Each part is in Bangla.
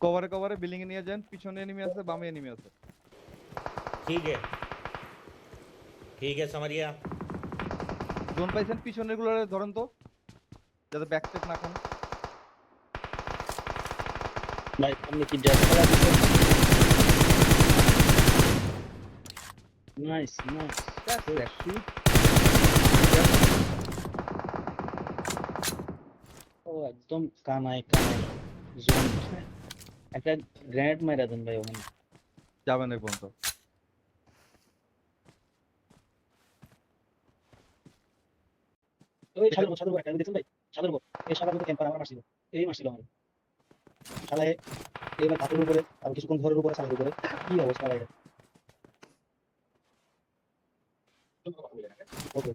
কভারে কভারে বিল্ডিং এ নিয়ে যান, পিছনে এনিমি আছে, বামে এনিমি আছে। ठीक है समझ गया। জোন পাইছেন, পিছনের গুলো ধরেন তো, যাতে ব্যাক স্টেপ না খান। ভাই আপনি কি ড্যাশ খেলা দিচ্ছেন? Nice nice. That's sexy. ও একদম কানায় কানায় জোন। একটা গ্রেনেড মাইরা দেন ভাই ওখানে। যাবেন এই পর্যন্ত। ওই ছাদের উপর একটা দেখছেন ভাই, ছাদের উপর এই সাদা কিন্তু ক্যাম্পার আমার মারছিল, এই মারছিল আমার শালায়। এবার কাপড়ের উপরে আর কিছুক্ষণ ঘরের উপরে ছাদের উপরে, কি অবস্থা ভাই। ওকে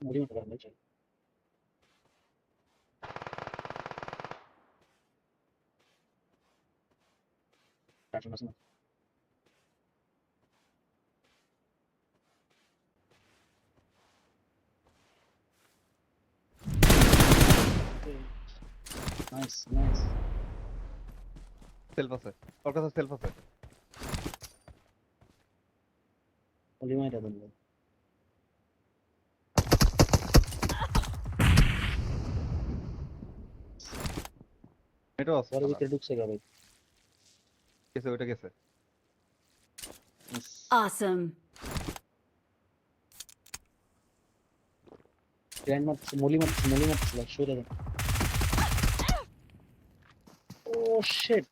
মুড়ি মতো ভাই চল। কাটুন আছে না? Nice nice. সেলফ আছে, ওর কাছে সেলফ আছে। মুড়ি মাইরা দেন ভাই। এটাও আছে। ঘরের ভিতরে ঢুকছে গা ভাই। গেছে, ওইটা গেছে। Awesome. গ্র্যান্ড মারছে, মলি মারছে ভাই, সরে দেন। ও শিট।